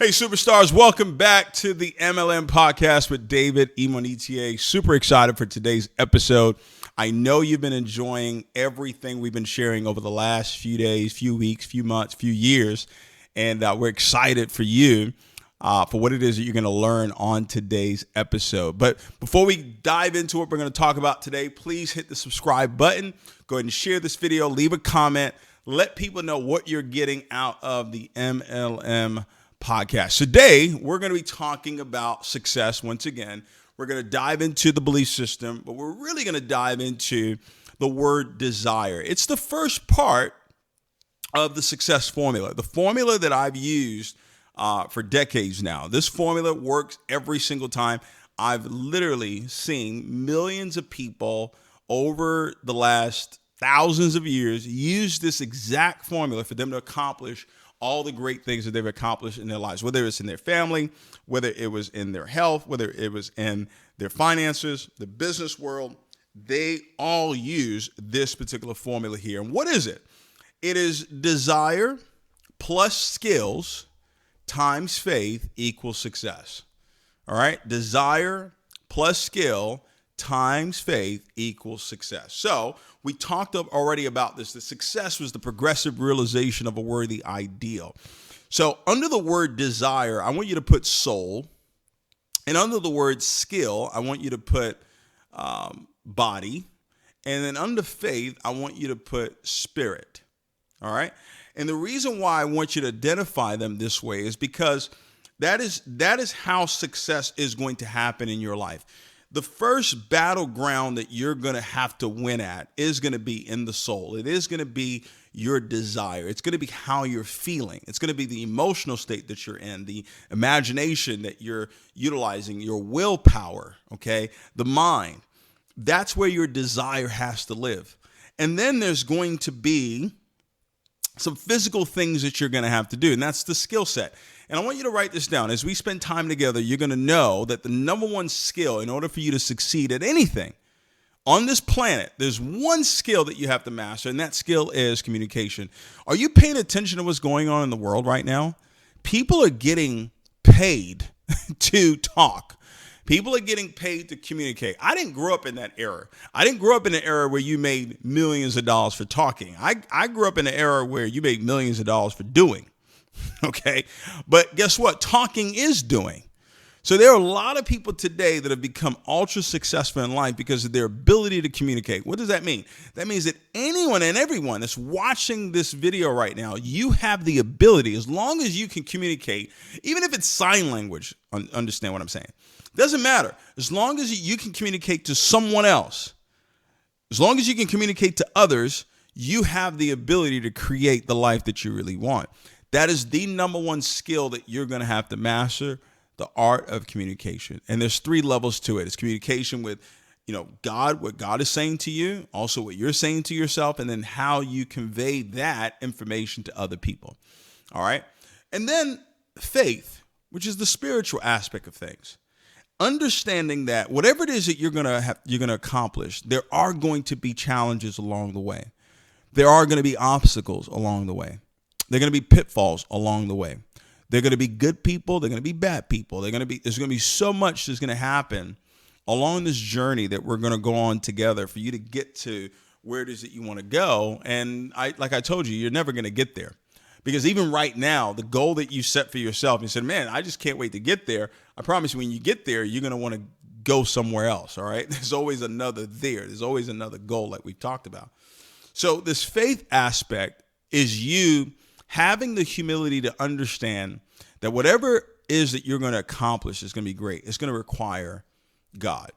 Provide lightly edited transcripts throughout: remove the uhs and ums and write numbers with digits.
Hey, superstars, welcome back to the MLM podcast with David Imonitie. Super excited for today's episode. I know you've been enjoying everything we've been sharing over the last few days, few weeks, few months, few years, and we're excited for you for what it is that you're going to learn on today's episode. But before we dive into what we're going to talk about today, please hit the subscribe button. Go ahead and share this video, leave a comment, let people know what you're getting out of the MLM podcast. Today, we're going to be talking about success once again. We're going to dive into the belief system, but we're really going to dive into the word desire. It's the first part of the success formula, the formula that I've used for decades now. This formula works every single time. I've literally seen millions of people over the last thousands of years use this exact formula for them to accomplish all the great things that they've accomplished in their lives, whether it's in their family, whether it was in their health, whether it was in their finances, the business world. They all use this particular formula here. And what is it? It is desire plus skills times faith equals success. All right? Desire plus skill times faith equals success. So we talked already about this. The success was the progressive realization of a worthy ideal. So under the word desire, I want you to put soul. And under the word skill, I want you to put body. And then under faith, I want you to put spirit. All right. And the reason why I want you to identify them this way is because that is how success is going to happen in your life. The first battleground that you're going to have to win at is going to be in the soul. It is going to be your desire. It's going to be how you're feeling. It's going to be the emotional state that you're in, the imagination that you're utilizing, your willpower, okay, the mind. That's where your desire has to live. And then there's going to be some physical things that you're going to have to do, and that's the skill set. And I want you to write this down. As we spend time together, you're going to know that the number one skill in order for you to succeed at anything on this planet, there's one skill that you have to master, and that skill is communication. Are you paying attention to what's going on in the world right now? People are getting paid to talk. People are getting paid to communicate. I didn't grow up in that era. I didn't grow up in an era where you made millions of dollars for talking. I grew up in an era where you made millions of dollars for doing. Okay. But guess what? Talking is doing. So there are a lot of people today that have become ultra successful in life because of their ability to communicate. What does that mean? That means that anyone and everyone that's watching this video right now, you have the ability, as long as you can communicate, even if it's sign language, understand what I'm saying. Doesn't matter. As long as you can communicate to someone else, as long as you can communicate to others, you have the ability to create the life that you really want. That is the number one skill that you're going to have to master, the art of communication. And there's three levels to it. It's communication with, God, what God is saying to you, also what you're saying to yourself, and then how you convey that information to other people. All right. And then faith, which is the spiritual aspect of things. Understanding that whatever it is that you're going to accomplish, there are going to be challenges along the way. There are going to be obstacles along the way. There are going to be pitfalls along the way. There are going to be good people. There are going to be bad people. There's going to be so much that's going to happen along this journey that we're going to go on together for you to get to where it is that you want to go. And like I told you, you're never going to get there. Because even right now, the goal that you set for yourself, you said, man, I just can't wait to get there. I promise you, when you get there, you're going to want to go somewhere else. All right. There's always another there. There's always another goal like we've talked about. So this faith aspect is you having the humility to understand that whatever is that you're going to accomplish is going to be great. It's going to require God.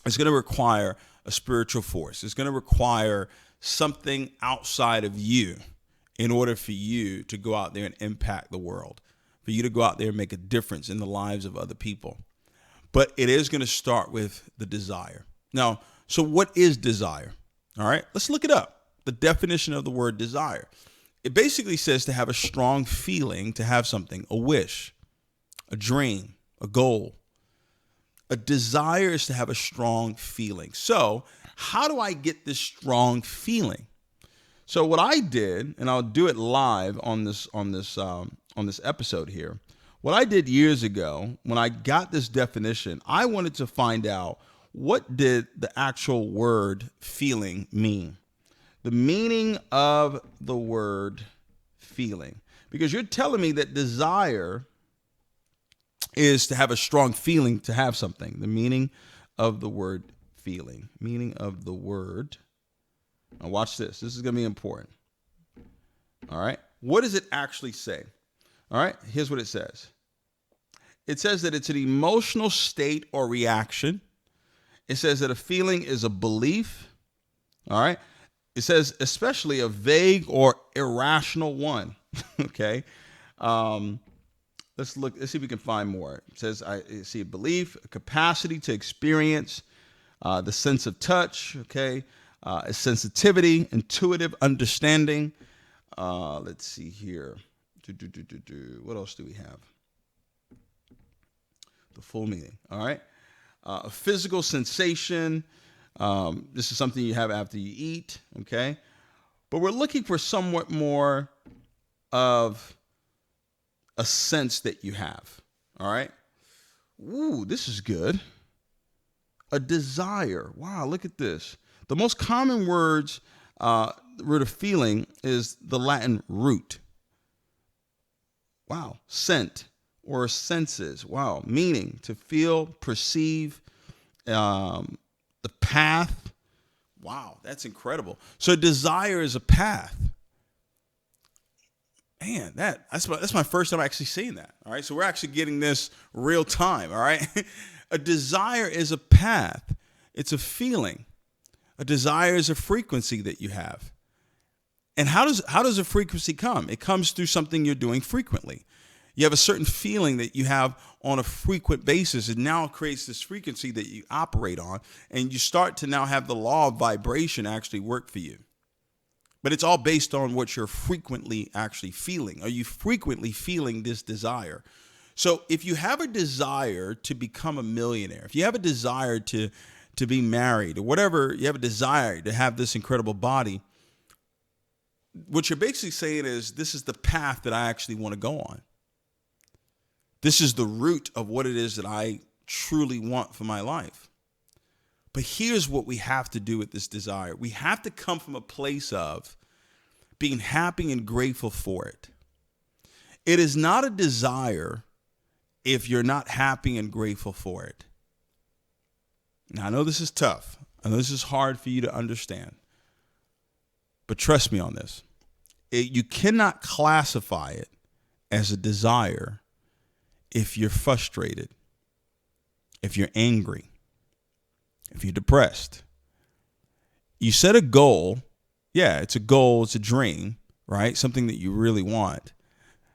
It's going to require a spiritual force. It's going to require something outside of you in order for you to go out there and impact the world, for you to go out there and make a difference in the lives of other people. But it is going to start with the desire. Now, so what is desire? All right, let's look it up. The definition of the word desire. It basically says to have a strong feeling, to have something, a wish, a dream, a goal. A desire is to have a strong feeling. So how do I get this strong feeling? So what I did, and I'll do it live on this episode here. What I did years ago, when I got this definition, I wanted to find out, what did the actual word feeling mean? The meaning of the word feeling. Because you're telling me that desire is to have a strong feeling to have something. The meaning of the word feeling. Meaning of the word. Now watch this. This is going to be important. All right. What does it actually say? All right. Here's what it says. It says that it's an emotional state or reaction. It says that a feeling is a belief. All right. It says especially a vague or irrational one. Okay. Let's see if we can find more. It says, I see a belief, a capacity to experience, the sense of touch. Okay. A sensitivity, intuitive understanding. Let's see here. What else do we have? The full meaning. All right. A physical sensation. This is something you have after you eat. Okay. But we're looking for somewhat more of a sense that you have. All right. Ooh, this is good. A desire. Wow. Look at this. The most common word of feeling is the Latin root. Wow. Scent or senses. Wow. Meaning to feel, perceive, the path. Wow. That's incredible. So desire is a path. Man, that's my first time actually seeing that. All right. So we're actually getting this real time. All right. A desire is a path. It's a feeling. A desire is a frequency that you have. And how does a frequency come? It comes through something you're doing frequently. You have a certain feeling that you have on a frequent basis. It now creates this frequency that you operate on, and you start to now have the law of vibration actually work for you. But it's all based on what you're frequently actually feeling. Are you frequently feeling this desire? So if you have a desire to become a millionaire, if you have a desire to be married or whatever, you have a desire to have this incredible body, what you're basically saying is, this is the path that I actually want to go on. This is the root of what it is that I truly want for my life. But here's what we have to do with this desire. We have to come from a place of being happy and grateful for it. It is not a desire if you're not happy and grateful for it. Now, I know this is tough. I know this is hard for you to understand. But trust me on this. You cannot classify it as a desire if you're frustrated, if you're angry, if you're depressed. You set a goal. Yeah, it's a goal. It's a dream, right? Something that you really want.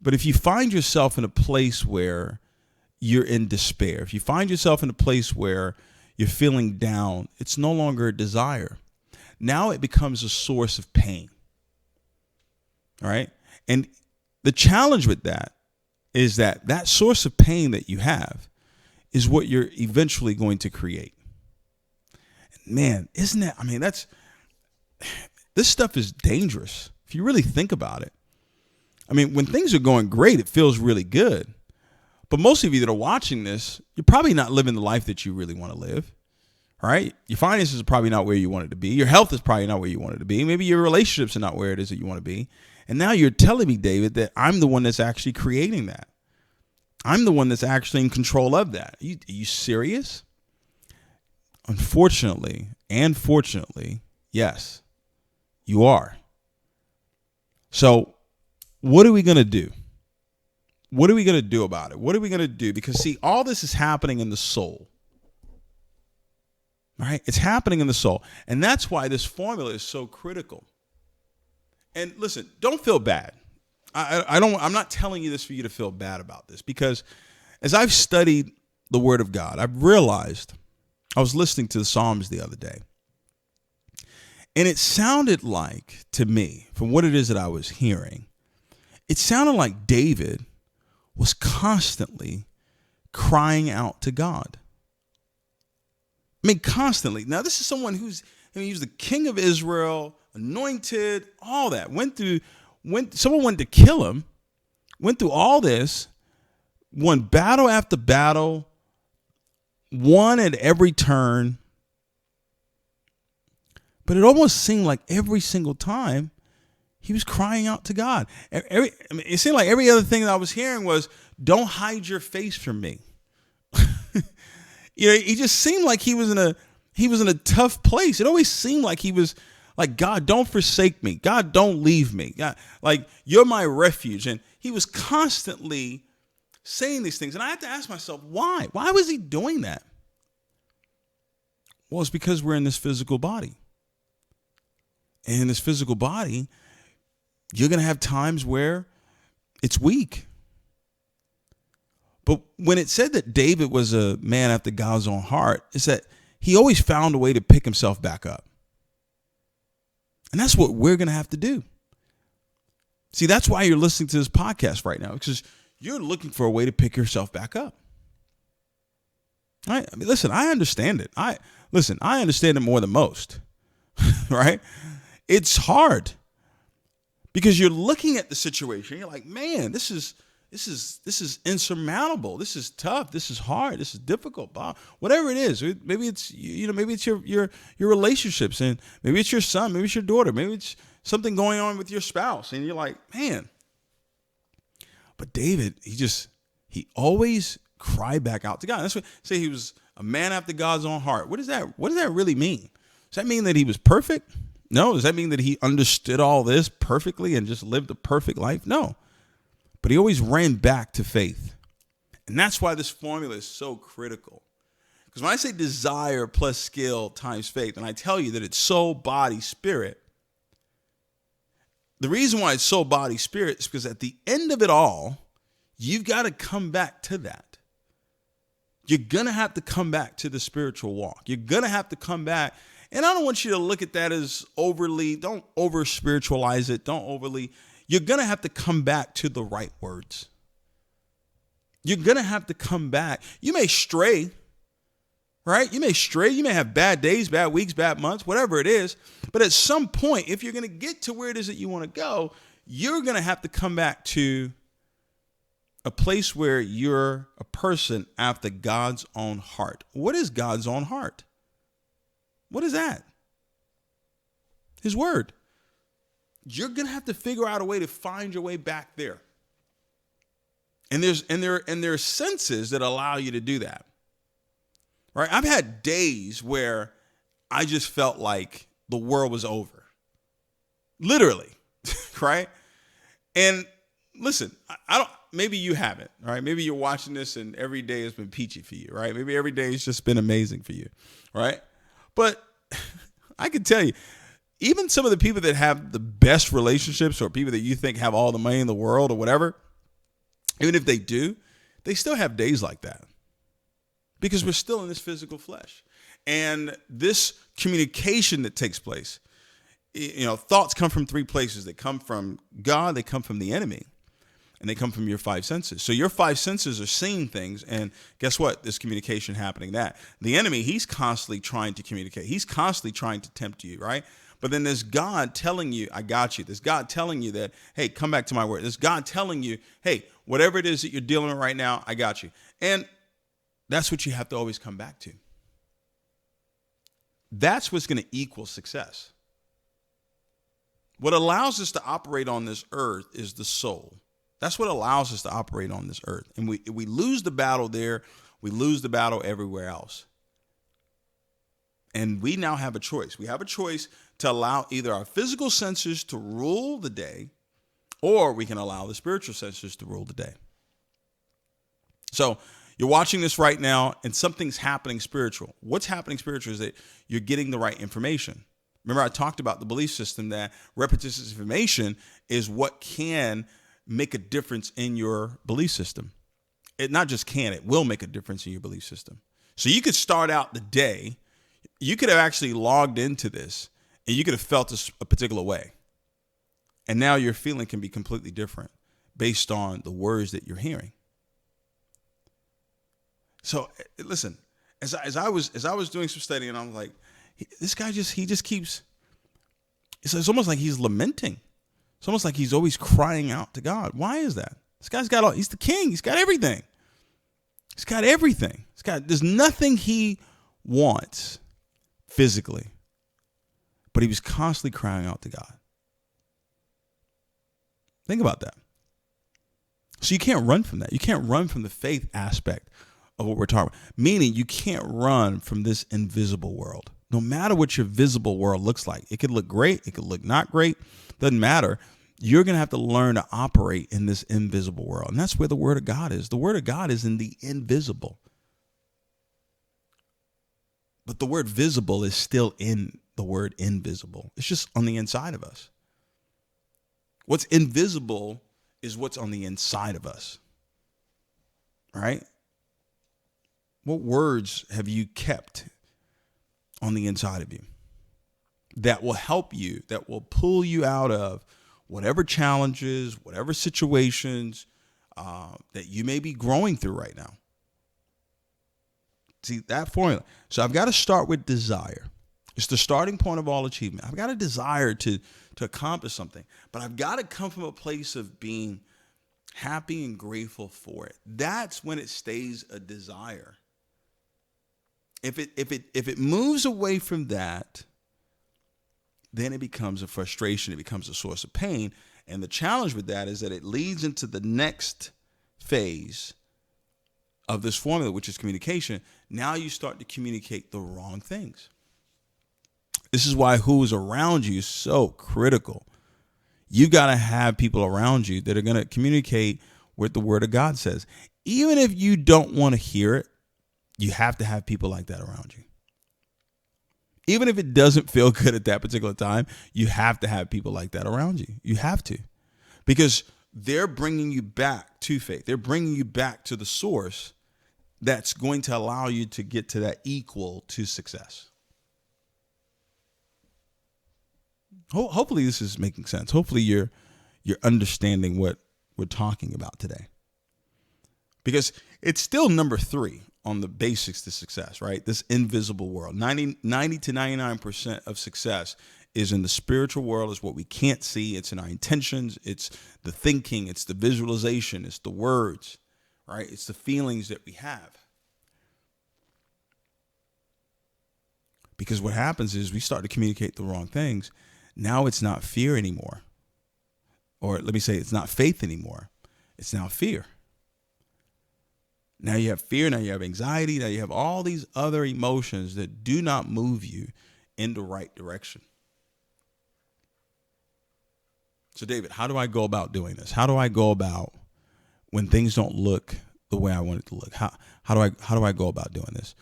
But if you find yourself in a place where you're in despair, if you find yourself in a place where you're feeling down, it's no longer a desire. Now it becomes a source of pain. All right. And the challenge with that is that source of pain that you have is what you're eventually going to create. Man, isn't that, this stuff is dangerous if you really think about it. I mean, when things are going great, it feels really good. But most of you that are watching this, you're probably not living the life that you really want to live. All right. Your finances are probably not where you want it to be. Your health is probably not where you want it to be. Maybe your relationships are not where it is that you want to be. And now you're telling me, David, that I'm the one that's actually creating that. I'm the one that's actually in control of that. Are you serious? Unfortunately, and fortunately, yes, you are. So what are we going to do? What are we going to do about it? What are we going to do? Because, see, all this is happening in the soul. All right? It's happening in the soul. And that's why this formula is so critical. And listen, don't feel bad. I'm not telling you this for you to feel bad about this, because as I've studied the Word of God, I've realized, I was listening to the Psalms the other day, and it sounded like, to me, from what it is that I was hearing, it sounded like David was constantly crying out to God. I mean, constantly. Now, this is someone he was the king of Israel, anointed, all that. Someone went to kill him, went through all this, won battle after battle, won at every turn. But it almost seemed like every single time he was crying out to God. It seemed like every other thing that I was hearing was, don't hide your face from me. He just seemed like he was in a tough place. It always seemed like he was like, God, don't forsake me. God, don't leave me. God, like, you're my refuge. And he was constantly saying these things. And I had to ask myself, why? Why was he doing that? Well, it's because we're in this physical body. And in this physical body, you're going to have times where it's weak. But when it said that David was a man after God's own heart, it's that he always found a way to pick himself back up. And that's what we're going to have to do. See, that's why you're listening to this podcast right now, because you're looking for a way to pick yourself back up. Right? I mean, listen, I understand it. I understand it more than most, right? It's hard because you're looking at the situation. You're like, man, this is insurmountable. This is tough. This is hard. This is difficult. Whatever it is, maybe it's maybe it's your relationships, and maybe it's your son, maybe it's your daughter, maybe it's something going on with your spouse, and you're like, man. But David, he always cried back out to God. That's what say he was a man after God's own heart. What does that really mean? Does that mean that he was perfect? No. Does that mean that he understood all this perfectly and just lived a perfect life? No. But he always ran back to faith. And that's why this formula is so critical. Because when I say desire plus skill times faith, and I tell you that it's soul, body, spirit, the reason why it's soul, body, spirit is because at the end of it all, you've got to come back to that. You're going to have to come back to the spiritual walk. You're going to have to come back. And I don't want you to look at that as don't over spiritualize it. You're going to have to come back to the right words. You're going to have to come back. You may stray, right? You may stray. You may have bad days, bad weeks, bad months, whatever it is. But at some point, if you're going to get to where it is that you want to go, you're going to have to come back to a place where you're a person after God's own heart. What is God's own heart? What is that? His word. You're going to have to figure out a way to find your way back there. And there are senses that allow you to do that. Right? I've had days where I just felt like the world was over. Literally. Right? And listen, maybe you haven't, right? Maybe you're watching this and every day has been peachy for you, right? Maybe every day has just been amazing for you, right? But I can tell you, even some of the people that have the best relationships or people that you think have all the money in the world or whatever, even if they do, they still have days like that because we're still in this physical flesh. And this communication that takes place, thoughts come from three places. They come from God, they come from the enemy, and they come from your five senses. So your five senses are seeing things, and guess what? There's communication happening. That the enemy, he's constantly trying to communicate. He's constantly trying to tempt you, right? But then there's God telling you, I got you. There's God telling you that, hey, come back to my word. There's God telling you, hey, whatever it is that you're dealing with right now, I got you. And that's what you have to always come back to. That's what's going to equal success. What allows us to operate on this earth is the soul. That's what allows us to operate on this earth. And we lose the battle there, we lose the battle everywhere else. And we now have a choice. We have a choice to allow either our physical senses to rule the day, or we can allow the spiritual senses to rule the day. So you're watching this right now and something's happening spiritual. What's happening spiritual is that you're getting the right information. Remember, I talked about the belief system that repetitious information is what can make a difference in your belief system. It not just can, it will make a difference in your belief system. So you could start out the day, you could have actually logged into this and you could have felt a particular way. And now your feeling can be completely different based on the words that you're hearing. So listen, as I was doing some studying, and I'm like, this guy just keeps, it's almost like he's lamenting. It's almost like he's always crying out to God. Why is that? This guy's he's the king. He's got everything. He's got everything. There's nothing he wants physically, but he was constantly crying out to God. Think about that. So you can't run from that. You can't run from the faith aspect of what we're talking about. Meaning you can't run from this invisible world. No matter what your visible world looks like. It could look great. It could look not great. Doesn't matter. You're going to have to learn to operate in this invisible world. And that's where the word of God is. The word of God is in the invisible. But the word visible is still in the word invisible. It's just on the inside of us. What's invisible is what's on the inside of us. Right? What words have you kept on the inside of you that will help you, that will pull you out of whatever challenges, whatever situations that you may be growing through right now? See, that formula. So I've got to start with desire. It's the starting point of all achievement. I've got a desire to accomplish something, but I've got to come from a place of being happy and grateful for it. That's when it stays a desire. If it moves away from that, then it becomes a frustration. It becomes a source of pain. And the challenge with that is that it leads into the next phase of this formula, which is communication. Now you start to communicate the wrong things. This is why who is around you is so critical. You got to have people around you that are going to communicate what the word of God says. Even if you don't want to hear it, you have to have people like that around you. Even if it doesn't feel good at that particular time, you have to have people like that around you. You have to, because they're bringing you back to faith. They're bringing you back to the source that's going to allow you to get to that equal to success. Hopefully this is making sense. Hopefully you're understanding what we're talking about today, because it's still number 3 on the basics to success, right? This invisible world. 90 to 99% of success is in the spiritual world, is what we can't see. It's in our intentions. It's the thinking. It's the visualization. It's the words, right? It's the feelings that we have. Because what happens is we start to communicate the wrong things. Now it's not fear anymore. Or let me say, it's not faith anymore. It's now fear. Now you have fear, now you have anxiety, now you have all these other emotions that do not move you in the right direction. So David, how do I go about doing this? How do I go about when things don't look the way I want it to look? How do I go about doing this?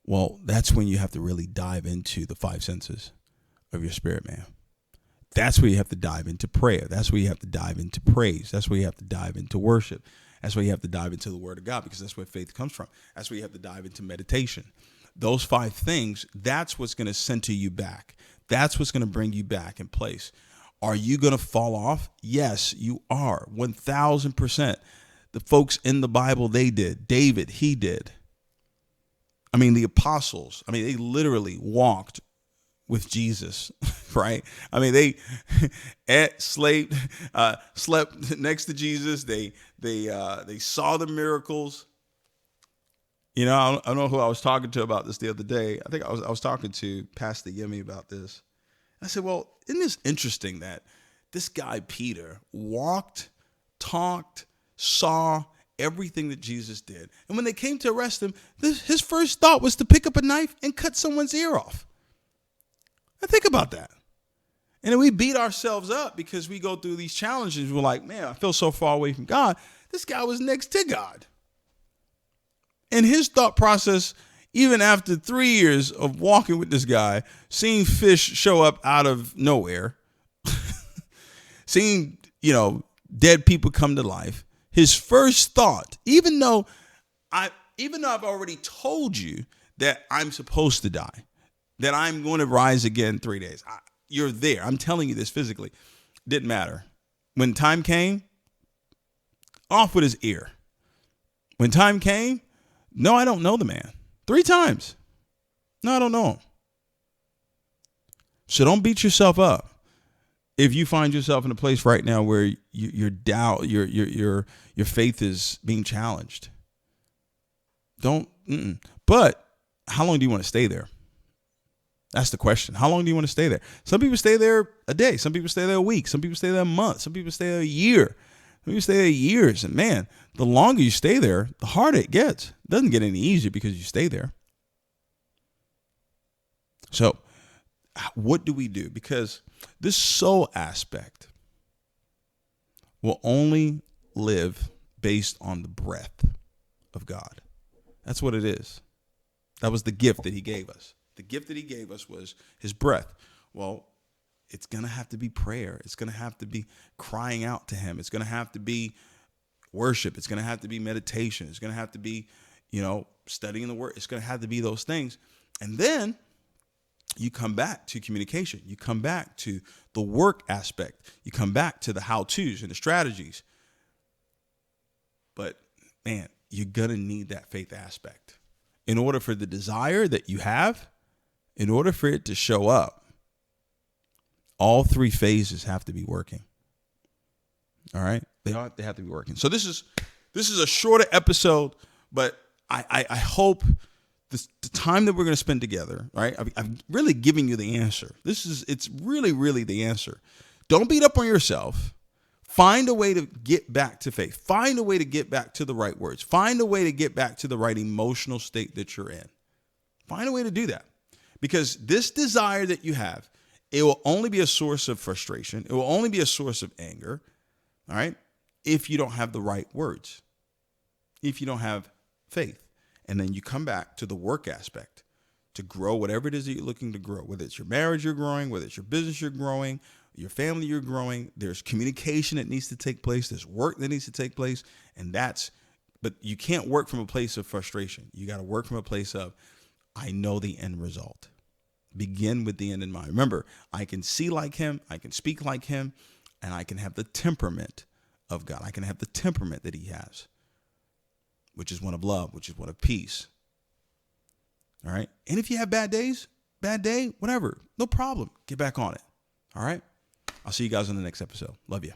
Well, that's when you have to really dive into the 5 senses of your spirit, man. That's where you have to dive into prayer. That's where you have to dive into praise. That's where you have to dive into worship. That's where you have to dive into the word of God, because that's where faith comes from. That's where you have to dive into meditation. Those 5 things, that's what's going to center you back. That's what's going to bring you back in place. Are you going to fall off? Yes, you are. 1,000%. The folks in the Bible, they did. David, he did. I mean, the apostles, they literally walked with Jesus, right? They slept next to Jesus. They saw the miracles. I don't know who I was talking to about this the other day. I think I was talking to Pastor Yemi about this. I said, well, isn't this interesting that this guy Peter walked, talked, saw everything that Jesus did, and when they came to arrest him, his first thought was to pick up a knife and cut someone's ear off. Now think about that. And then we beat ourselves up because we go through these challenges. We're like, man, I feel so far away from God. This guy was next to God. And his thought process, even after 3 years of walking with this guy, seeing fish show up out of nowhere, seeing, dead people come to life, his first thought, even though I've already told you that I'm supposed to die, that I'm going to rise again 3 days. You're there. I'm telling you this physically. Didn't matter. When time came, off with his ear. When time came, no, I don't know the man. 3 times. No, I don't know him. So don't beat yourself up if you find yourself in a place right now where your doubt, your faith is being challenged. But how long do you want to stay there? That's the question. How long do you want to stay there? Some people stay there a day. Some people stay there a week. Some people stay there a month. Some people stay there a year. Some people stay there years. And man, the longer you stay there, the harder it gets. It doesn't get any easier because you stay there. So what do we do? Because this soul aspect will only live based on the breath of God. That's what it is. That was the gift that he gave us. The gift that he gave us was his breath. Well, it's going to have to be prayer. It's going to have to be crying out to him. It's going to have to be worship. It's going to have to be meditation. It's going to have to be, studying the word. It's going to have to be those things. And then you come back to communication. You come back to the work aspect. You come back to the how-tos and the strategies. But man, you're going to need that faith aspect in order for the desire that you have, in order for it to show up. All three phases have to be working. All right. They have to be working. So this is a shorter episode, but I hope the time that we're going to spend together, right? I'm really giving you the answer. It's really, really the answer. Don't beat up on yourself. Find a way to get back to faith. Find a way to get back to the right words. Find a way to get back to the right emotional state that you're in. Find a way to do that. Because this desire that you have, it will only be a source of frustration. It will only be a source of anger, all right, if you don't have the right words, if you don't have faith. And then you come back to the work aspect to grow whatever it is that you're looking to grow, whether it's your marriage you're growing, whether it's your business you're growing, your family you're growing. There's communication that needs to take place. There's work that needs to take place. But you can't work from a place of frustration. You got to work from a place of, I know the end result. Begin with the end in mind. Remember, I can see like him, I can speak like him, and I can have the temperament of God. I can have the temperament that he has, which is one of love, which is one of peace. All right. And if you have bad day, whatever, no problem. Get back on it. All right. I'll see you guys on the next episode. Love you.